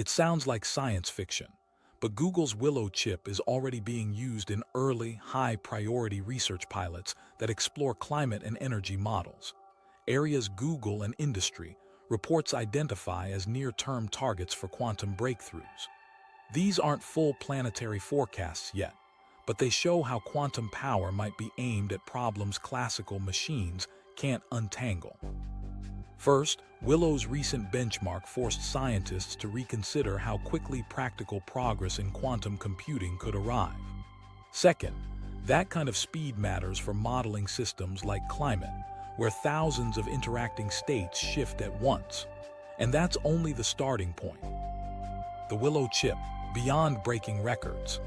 It sounds like science fiction, but Google's Willow chip is already being used in early, high-priority research pilots that explore climate and energy models. Areas Google and industry reports identify as near-term targets for quantum breakthroughs. These aren't full planetary forecasts yet, but they show how quantum power might be aimed at problems classical machines can't untangle. First, Willow's recent benchmark forced scientists to reconsider how quickly practical progress in quantum computing could arrive. Second, that kind of speed matters for modeling systems like climate, where thousands of interacting states shift at once. And that's only the starting point. The Willow chip, beyond breaking records.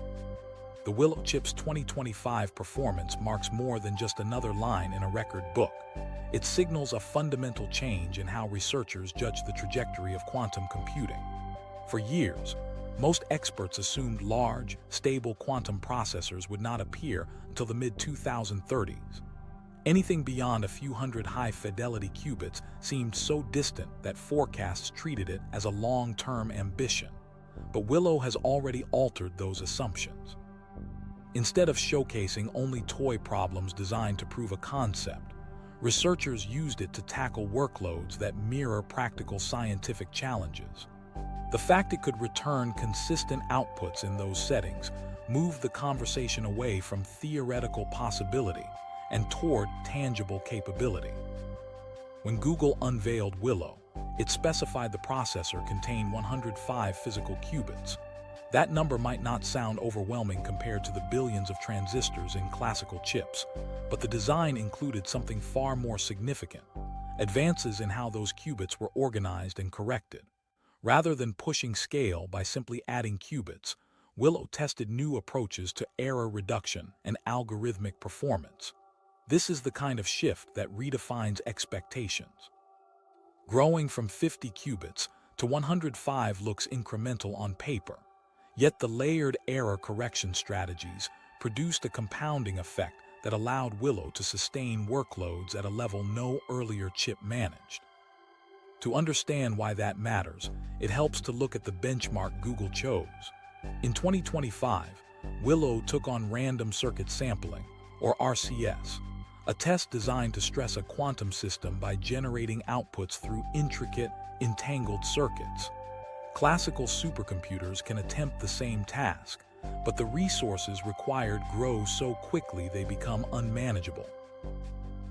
The Willow chip's 2025 performance marks more than just another line in a record book. It signals a fundamental change in how researchers judge the trajectory of quantum computing. For years, most experts assumed large, stable quantum processors would not appear until the mid-2030s. Anything beyond a few hundred high-fidelity qubits seemed so distant that forecasts treated it as a long-term ambition. But Willow has already altered those assumptions. Instead of showcasing only toy problems designed to prove a concept, researchers used it to tackle workloads that mirror practical scientific challenges. The fact it could return consistent outputs in those settings moved the conversation away from theoretical possibility and toward tangible capability. When Google unveiled Willow, it specified the processor contained 105 physical qubits. That number might not sound overwhelming compared to the billions of transistors in classical chips, but the design included something far more significant: advances in how those qubits were organized and corrected. Rather than pushing scale by simply adding qubits, Willow tested new approaches to error reduction and algorithmic performance. This is the kind of shift that redefines expectations. Growing from 50 qubits to 105 looks incremental on paper, yet the layered error correction strategies produced a compounding effect that allowed Willow to sustain workloads at a level no earlier chip managed. To understand why that matters, it helps to look at the benchmark Google chose. In 2025, Willow took on random circuit sampling, or RCS, a test designed to stress a quantum system by generating outputs through intricate, entangled circuits. Classical supercomputers can attempt the same task, but the resources required grow so quickly they become unmanageable.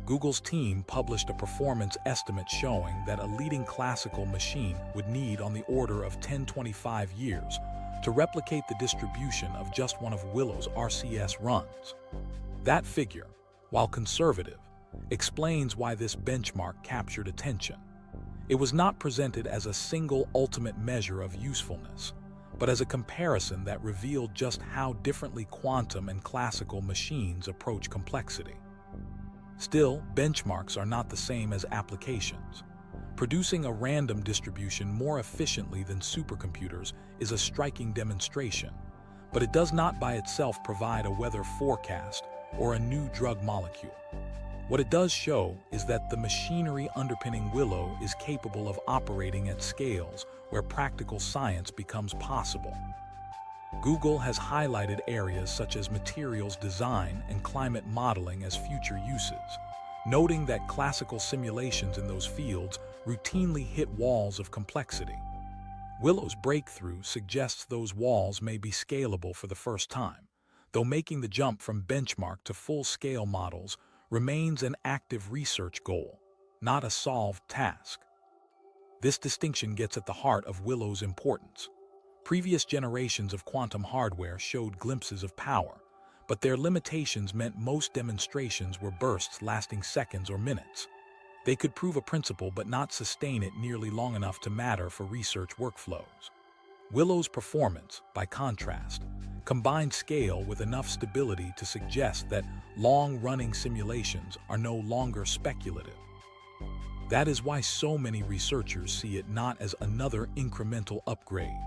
Google's team published a performance estimate showing that a leading classical machine would need on the order of 10-25 years to replicate the distribution of just one of Willow's RCS runs. That figure, while conservative, explains why this benchmark captured attention. It was not presented as a single ultimate measure of usefulness, but as a comparison that revealed just how differently quantum and classical machines approach complexity. Still, benchmarks are not the same as applications. Producing a random distribution more efficiently than supercomputers is a striking demonstration, but it does not by itself provide a weather forecast or a new drug molecule. What it does show is that the machinery underpinning Willow is capable of operating at scales where practical science becomes possible. Google has highlighted areas such as materials design and climate modeling as future uses, noting that classical simulations in those fields routinely hit walls of complexity. Willow's breakthrough suggests those walls may be scalable for the first time, though making the jump from benchmark to full-scale models remains an active research goal, not a solved task. This distinction gets at the heart of Willow's importance. Previous generations of quantum hardware showed glimpses of power, but their limitations meant most demonstrations were bursts lasting seconds or minutes. They could prove a principle but not sustain it nearly long enough to matter for research workflows. Willow's performance, by contrast, combined scale with enough stability to suggest that long-running simulations are no longer speculative. That is why so many researchers see it not as another incremental upgrade,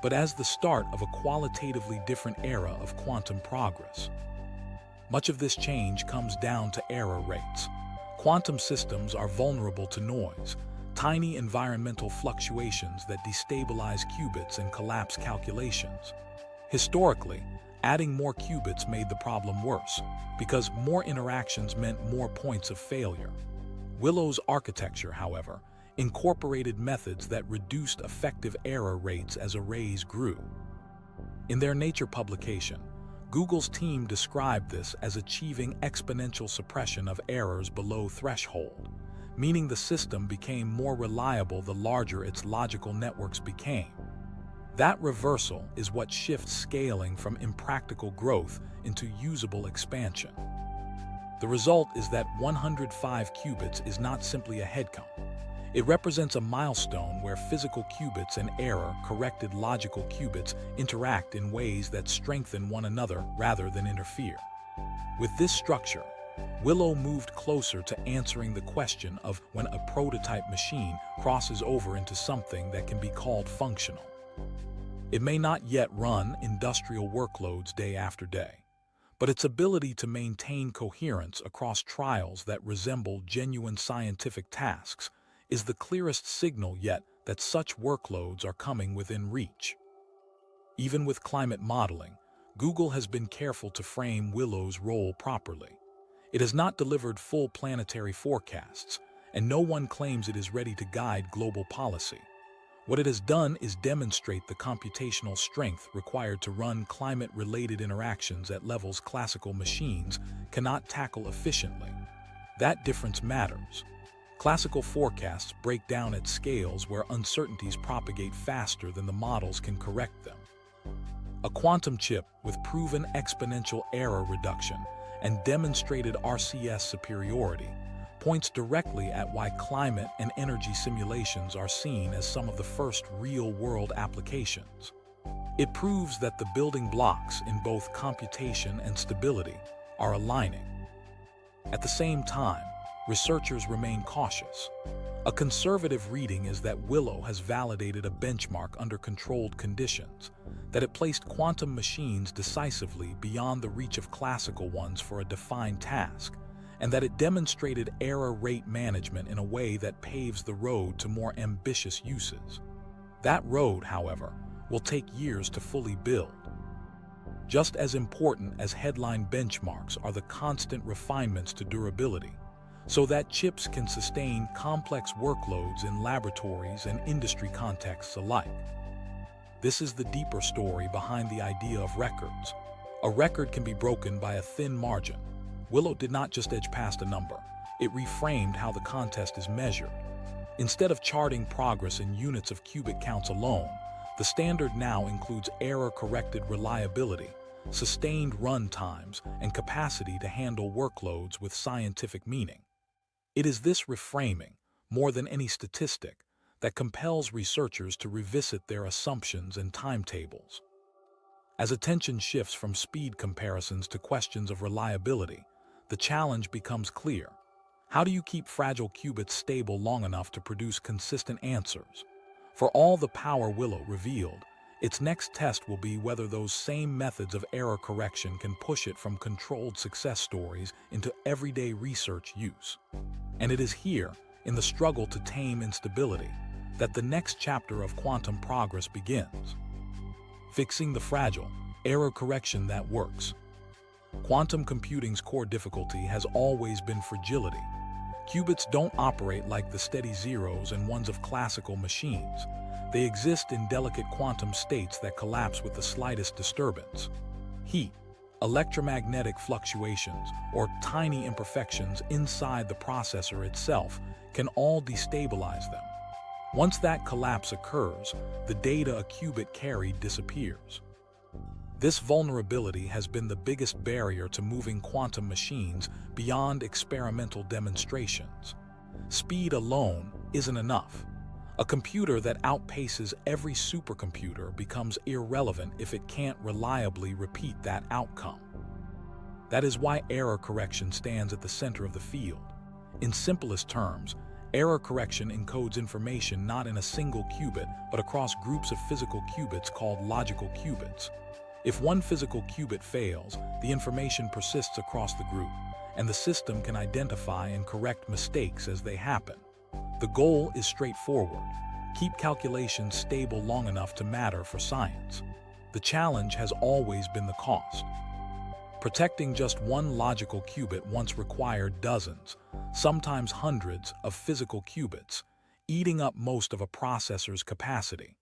but as the start of a qualitatively different era of quantum progress. Much of this change comes down to error rates. Quantum systems are vulnerable to noise, tiny environmental fluctuations that destabilize qubits and collapse calculations. Historically, adding more qubits made the problem worse, because more interactions meant more points of failure. Willow's architecture, however, incorporated methods that reduced effective error rates as arrays grew. In their Nature publication, Google's team described this as achieving exponential suppression of errors below threshold, meaning the system became more reliable the larger its logical networks became. That reversal is what shifts scaling from impractical growth into usable expansion. The result is that 105 qubits is not simply a headcount. It represents a milestone where physical qubits and error-corrected logical qubits interact in ways that strengthen one another rather than interfere. With this structure, Willow moved closer to answering the question of when a prototype machine crosses over into something that can be called functional. It may not yet run industrial workloads day after day, but its ability to maintain coherence across trials that resemble genuine scientific tasks is the clearest signal yet that such workloads are coming within reach. Even with climate modeling, Google has been careful to frame Willow's role properly. It has not delivered full planetary forecasts, and no one claims it is ready to guide global policy. What it has done is demonstrate the computational strength required to run climate-related interactions at levels classical machines cannot tackle efficiently. That difference matters. Classical forecasts break down at scales where uncertainties propagate faster than the models can correct them. A quantum chip with proven exponential error reduction and demonstrated RCS superiority points directly at why climate and energy simulations are seen as some of the first real-world applications. It proves that the building blocks in both computation and stability are aligning. At the same time, researchers remain cautious. A conservative reading is that Willow has validated a benchmark under controlled conditions, that it placed quantum machines decisively beyond the reach of classical ones for a defined task, and that it demonstrated error rate management in a way that paves the road to more ambitious uses. That road, however, will take years to fully build. Just as important as headline benchmarks are the constant refinements to durability, so that chips can sustain complex workloads in laboratories and industry contexts alike. This is the deeper story behind the idea of records. A record can be broken by a thin margin. Willow did not just edge past a number, it reframed how the contest is measured. Instead of charting progress in units of qubit counts alone, the standard now includes error-corrected reliability, sustained run times, and capacity to handle workloads with scientific meaning. It is this reframing, more than any statistic, that compels researchers to revisit their assumptions and timetables. As attention shifts from speed comparisons to questions of reliability, the challenge becomes clear. How do you keep fragile qubits stable long enough to produce consistent answers? For all the power Willow revealed, its next test will be whether those same methods of error correction can push it from controlled success stories into everyday research use. And it is here, in the struggle to tame instability, that the next chapter of quantum progress begins. Fixing the fragile, error correction that works. Quantum computing's core difficulty has always been fragility. Qubits don't operate like the steady zeros and ones of classical machines. They exist in delicate quantum states that collapse with the slightest disturbance. Heat, electromagnetic fluctuations, or tiny imperfections inside the processor itself can all destabilize them. Once that collapse occurs, the data a qubit carried disappears. This vulnerability has been the biggest barrier to moving quantum machines beyond experimental demonstrations. Speed alone isn't enough. A computer that outpaces every supercomputer becomes irrelevant if it can't reliably repeat that outcome. That is why error correction stands at the center of the field. In simplest terms, error correction encodes information not in a single qubit, but across groups of physical qubits called logical qubits. If one physical qubit fails, the information persists across the group, and the system can identify and correct mistakes as they happen. The goal is straightforward: keep calculations stable long enough to matter for science. The challenge has always been the cost. Protecting just one logical qubit once required dozens, sometimes hundreds, of physical qubits, eating up most of a processor's capacity.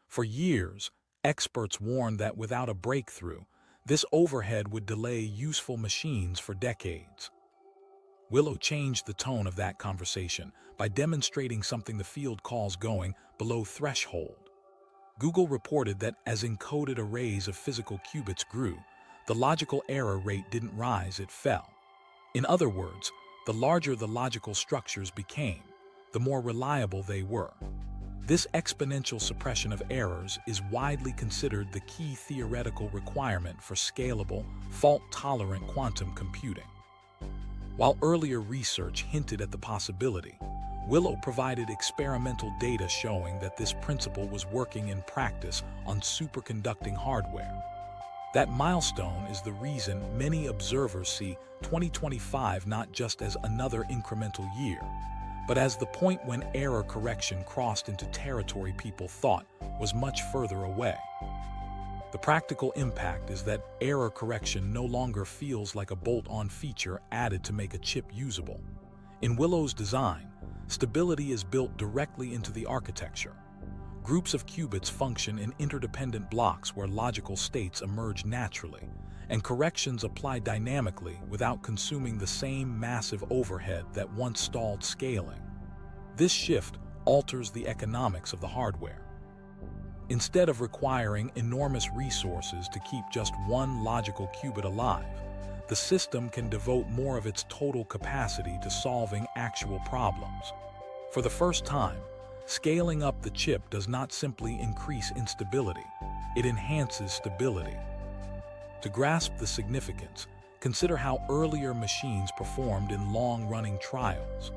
For years, experts warned that without a breakthrough, this overhead would delay useful machines for decades. Willow changed the tone of that conversation by demonstrating something the field calls going below threshold. Google reported that as encoded arrays of physical qubits grew, the logical error rate didn't rise, it fell. In other words, the larger the logical structures became, the more reliable they were. This exponential suppression of errors is widely considered the key theoretical requirement for scalable, fault-tolerant quantum computing. While earlier research hinted at the possibility, Willow provided experimental data showing that this principle was working in practice on superconducting hardware. That milestone is the reason many observers see 2025 not just as another incremental year, but as the point when error correction crossed into territory people thought was much further away. The practical impact is that error correction no longer feels like a bolt-on feature added to make a chip usable. In Willow's design, stability is built directly into the architecture. Groups of qubits function in interdependent blocks where logical states emerge naturally, and corrections apply dynamically without consuming the same massive overhead that once stalled scaling. This shift alters the economics of the hardware. Instead of requiring enormous resources to keep just one logical qubit alive, the system can devote more of its total capacity to solving actual problems. For the first time, scaling up the chip does not simply increase instability, it enhances stability. To grasp the significance, consider how earlier machines performed in long-running trials.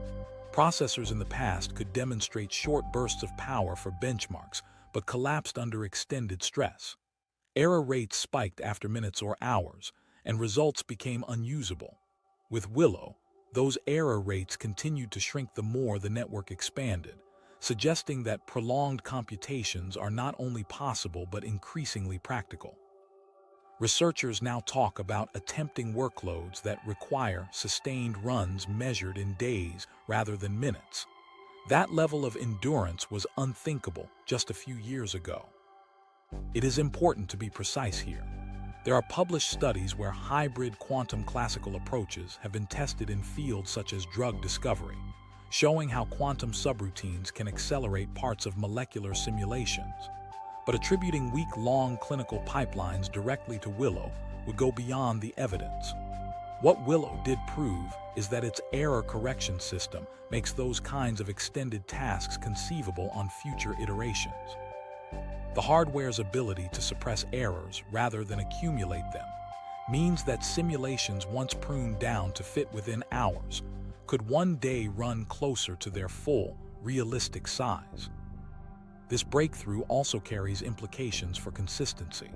Processors in the past could demonstrate short bursts of power for benchmarks, but collapsed under extended stress. Error rates spiked after minutes or hours, and results became unusable. With Willow, those error rates continued to shrink the more the network expanded, suggesting that prolonged computations are not only possible but increasingly practical. Researchers now talk about attempting workloads that require sustained runs measured in days rather than minutes. That level of endurance was unthinkable just a few years ago. It is important to be precise here. There are published studies where hybrid quantum classical approaches have been tested in fields such as drug discovery, showing how quantum subroutines can accelerate parts of molecular simulations. But attributing week-long clinical pipelines directly to Willow would go beyond the evidence. What Willow did prove is that its error correction system makes those kinds of extended tasks conceivable on future iterations. The hardware's ability to suppress errors rather than accumulate them means that simulations once pruned down to fit within hours could one day run closer to their full, realistic size. This breakthrough also carries implications for consistency.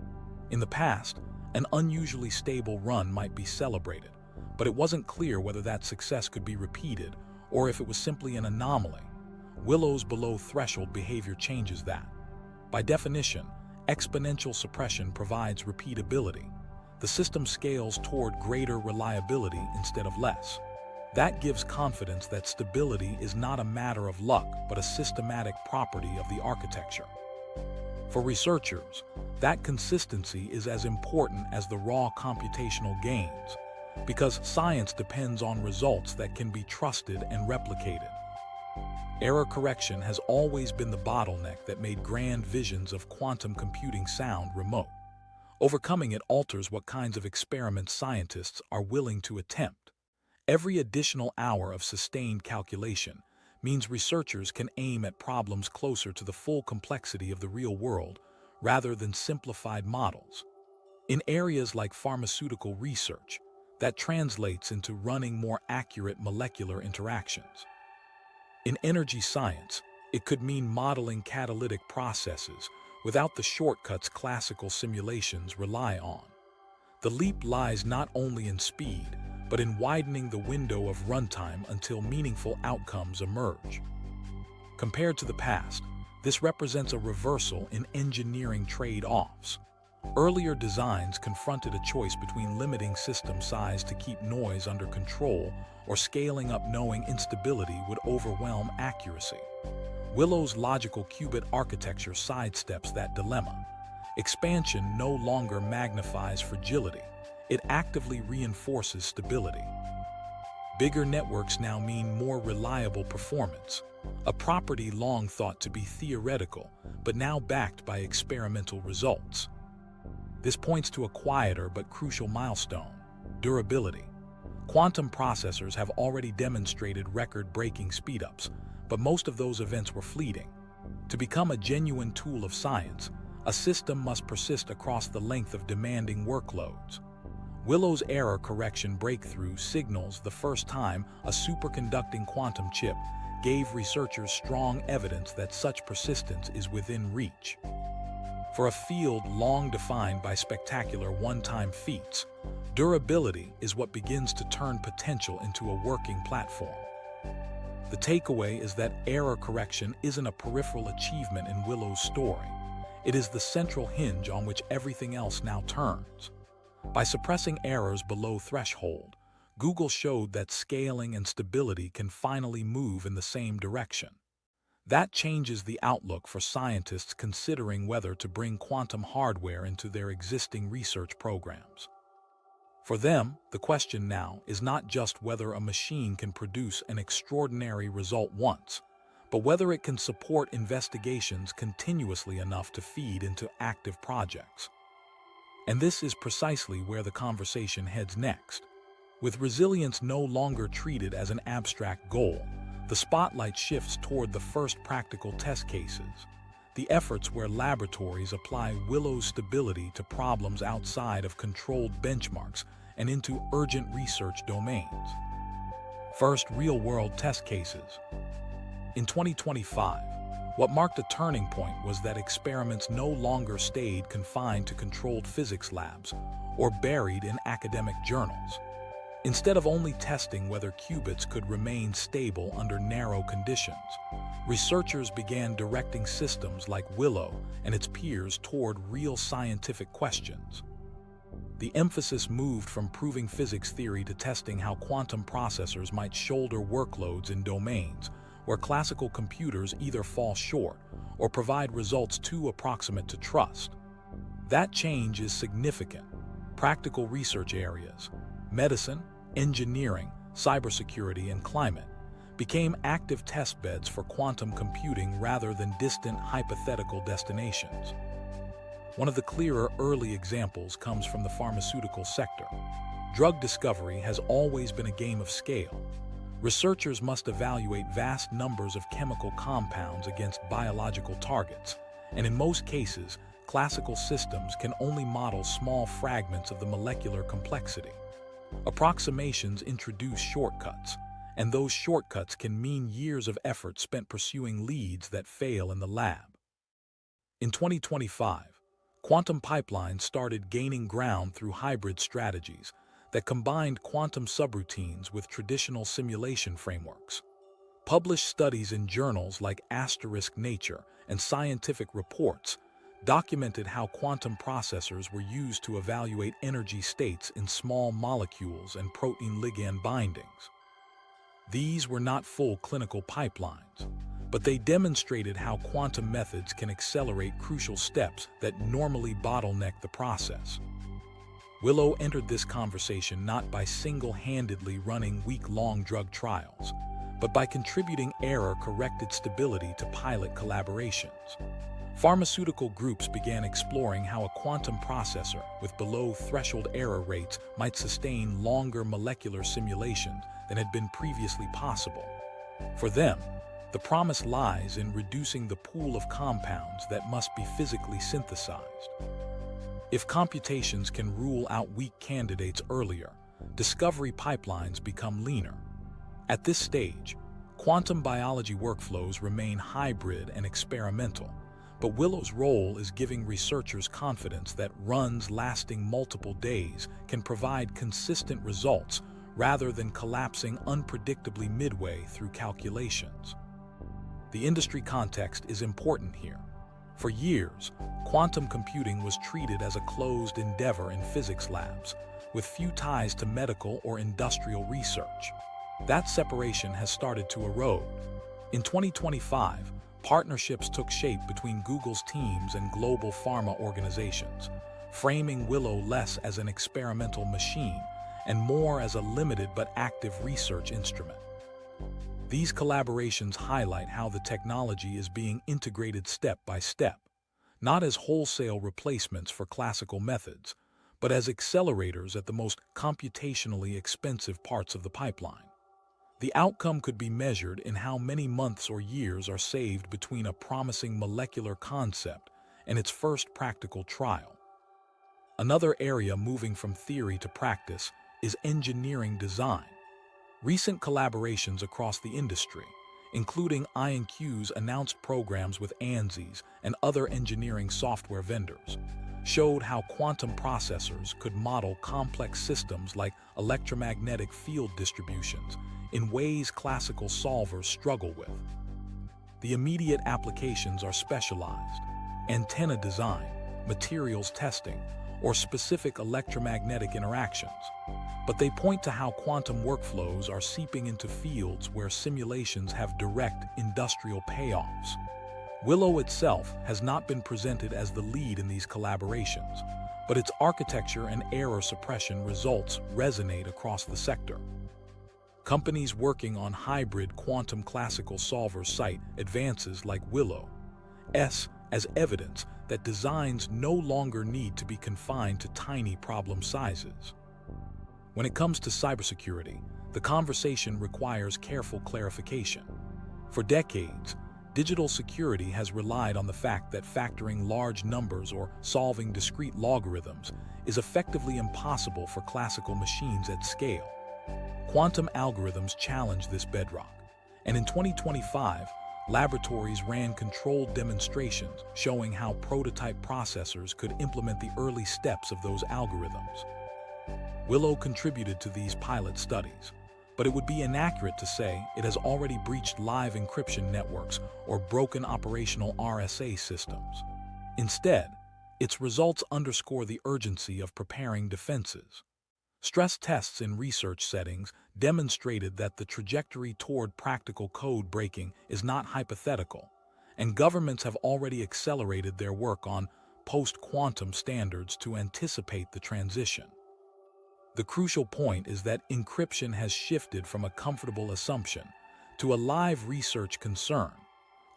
In the past, an unusually stable run might be celebrated, but it wasn't clear whether that success could be repeated or if it was simply an anomaly. Willow's below-threshold behavior changes that. By definition, exponential suppression provides repeatability. The system scales toward greater reliability instead of less. That gives confidence that stability is not a matter of luck, but a systematic property of the architecture. For researchers, that consistency is as important as the raw computational gains, because science depends on results that can be trusted and replicated. Error correction has always been the bottleneck that made grand visions of quantum computing sound remote. Overcoming it alters what kinds of experiments scientists are willing to attempt. Every additional hour of sustained calculation means researchers can aim at problems closer to the full complexity of the real world rather than simplified models. In areas like pharmaceutical research, that translates into running more accurate molecular interactions. In energy science, it could mean modeling catalytic processes without the shortcuts classical simulations rely on. The leap lies not only in speed, but in widening the window of runtime until meaningful outcomes emerge. Compared to the past, this represents a reversal in engineering trade-offs. Earlier designs confronted a choice between limiting system size to keep noise under control or scaling up knowing instability would overwhelm accuracy. Willow's logical qubit architecture sidesteps that dilemma. Expansion no longer magnifies fragility, it actively reinforces stability. Bigger networks now mean more reliable performance, a property long thought to be theoretical, but now backed by experimental results. This points to a quieter but crucial milestone: durability. Quantum processors have already demonstrated record-breaking speedups, but most of those events were fleeting. To become a genuine tool of science, a system must persist across the length of demanding workloads. Willow's error correction breakthrough signals the first time a superconducting quantum chip gave researchers strong evidence that such persistence is within reach. For a field long defined by spectacular one-time feats, durability is what begins to turn potential into a working platform. The takeaway is that error correction isn't a peripheral achievement in Willow's story. It is the central hinge on which everything else now turns. By suppressing errors below threshold, Google showed that scaling and stability can finally move in the same direction. That changes the outlook for scientists considering whether to bring quantum hardware into their existing research programs. For them, the question now is not just whether a machine can produce an extraordinary result once, but whether it can support investigations continuously enough to feed into active projects. And this is precisely where the conversation heads next. With resilience no longer treated as an abstract goal, the spotlight shifts toward the first practical test cases, the efforts where laboratories apply Willow's stability to problems outside of controlled benchmarks and into urgent research domains. First, real-world test cases. In 2025, what marked a turning point was that experiments no longer stayed confined to controlled physics labs or buried in academic journals. Instead of only testing whether qubits could remain stable under narrow conditions, researchers began directing systems like Willow and its peers toward real scientific questions. The emphasis moved from proving physics theory to testing how quantum processors might shoulder workloads in domains where classical computers either fall short or provide results too approximate to trust. That change is significant. Practical research areas, medicine, engineering, cybersecurity, and climate became active testbeds for quantum computing rather than distant hypothetical destinations. One of the clearer early examples comes from the pharmaceutical sector. Drug discovery has always been a game of scale. Researchers must evaluate vast numbers of chemical compounds against biological targets, and in most cases, classical systems can only model small fragments of the molecular complexity. Approximations introduce shortcuts, and those shortcuts can mean years of effort spent pursuing leads that fail in the lab. In 2025, quantum pipelines started gaining ground through hybrid strategies that combined quantum subroutines with traditional simulation frameworks. Published studies in journals like Nature and Scientific Reports documented how quantum processors were used to evaluate energy states in small molecules and protein-ligand bindings. These were not full clinical pipelines, but they demonstrated how quantum methods can accelerate crucial steps that normally bottleneck the process. Willow entered this conversation not by single-handedly running week-long drug trials, but by contributing error-corrected stability to pilot collaborations. Pharmaceutical groups began exploring how a quantum processor with below-threshold error rates might sustain longer molecular simulations than had been previously possible. For them, the promise lies in reducing the pool of compounds that must be physically synthesized. If computations can rule out weak candidates earlier, discovery pipelines become leaner. At this stage, quantum biology workflows remain hybrid and experimental, but Willow's role is giving researchers confidence that runs lasting multiple days can provide consistent results rather than collapsing unpredictably midway through calculations. The industry context is important here. For years, quantum computing was treated as a closed endeavor in physics labs, with few ties to medical or industrial research. That separation has started to erode. In 2025, partnerships took shape between Google's teams and global pharma organizations, framing Willow less as an experimental machine and more as a limited but active research instrument. These collaborations highlight how the technology is being integrated step by step, not as wholesale replacements for classical methods, but as accelerators at the most computationally expensive parts of the pipeline. The outcome could be measured in how many months or years are saved between a promising molecular concept and its first practical trial. Another area moving from theory to practice is engineering design. Recent collaborations across the industry, including IonQ's announced programs with ANSYS and other engineering software vendors, showed how quantum processors could model complex systems like electromagnetic field distributions in ways classical solvers struggle with. The immediate applications are specialized: antenna design, materials testing, or specific electromagnetic interactions. But they point to how quantum workflows are seeping into fields where simulations have direct industrial payoffs. Willow itself has not been presented as the lead in these collaborations, but its architecture and error suppression results resonate across the sector. Companies working on hybrid quantum classical solvers cite advances like Willow's as evidence that designs no longer need to be confined to tiny problem sizes. When it comes to cybersecurity, the conversation requires careful clarification. For decades, digital security has relied on the fact that factoring large numbers or solving discrete logarithms is effectively impossible for classical machines at scale. Quantum algorithms challenge this bedrock, and in 2025, laboratories ran controlled demonstrations showing how prototype processors could implement the early steps of those algorithms. Willow contributed to these pilot studies, but it would be inaccurate to say it has already breached live encryption networks or broken operational RSA systems. Instead, its results underscore the urgency of preparing defenses. Stress tests in research settings demonstrated that the trajectory toward practical code breaking is not hypothetical, and governments have already accelerated their work on post-quantum standards to anticipate the transition. The crucial point is that encryption has shifted from a comfortable assumption to a live research concern.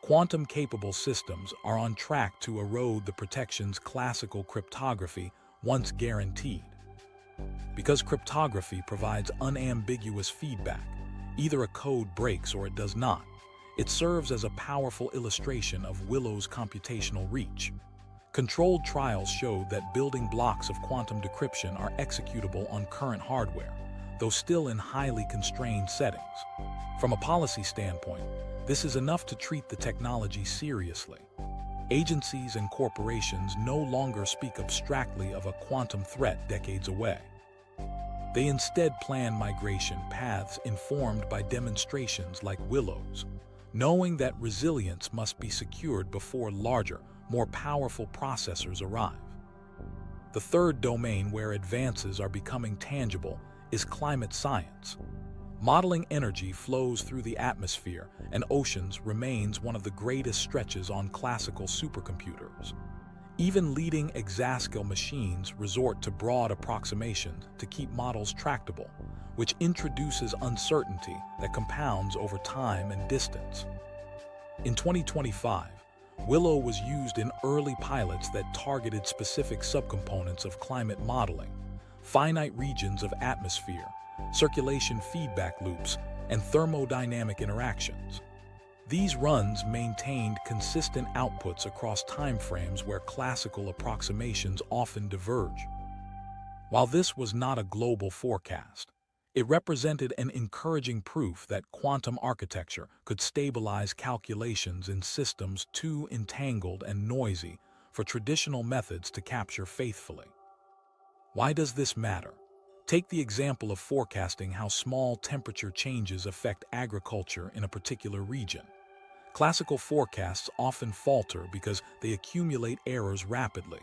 Quantum-capable systems are on track to erode the protections classical cryptography once guaranteed. Because cryptography provides unambiguous feedback, either a code breaks or it does not, it serves as a powerful illustration of Willow's computational reach. Controlled trials showed that building blocks of quantum decryption are executable on current hardware, though still in highly constrained settings. From a policy standpoint, this is enough to treat the technology seriously. Agencies and corporations no longer speak abstractly of a quantum threat decades away. They instead plan migration paths informed by demonstrations like Willow's, knowing that resilience must be secured before larger, more powerful processors arrive. The third domain where advances are becoming tangible is climate science. Modeling energy flows through the atmosphere and oceans remains one of the greatest stretches on classical supercomputers. Even leading exascale machines resort to broad approximations to keep models tractable, which introduces uncertainty that compounds over time and distance. In 2025, Willow was used in early pilots that targeted specific subcomponents of climate modeling, finite regions of atmosphere, circulation feedback loops, and thermodynamic interactions. These runs maintained consistent outputs across timeframes where classical approximations often diverge. While this was not a global forecast, it represented an encouraging proof that quantum architecture could stabilize calculations in systems too entangled and noisy for traditional methods to capture faithfully. Why does this matter? Take the example of forecasting how small temperature changes affect agriculture in a particular region. Classical forecasts often falter because they accumulate errors rapidly,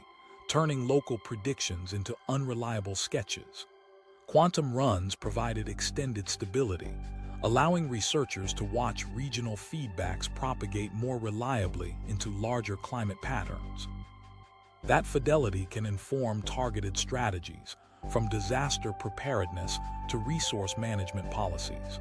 turning local predictions into unreliable sketches. Quantum runs provided extended stability, allowing researchers to watch regional feedbacks propagate more reliably into larger climate patterns. That fidelity can inform targeted strategies, from disaster preparedness to resource management policies.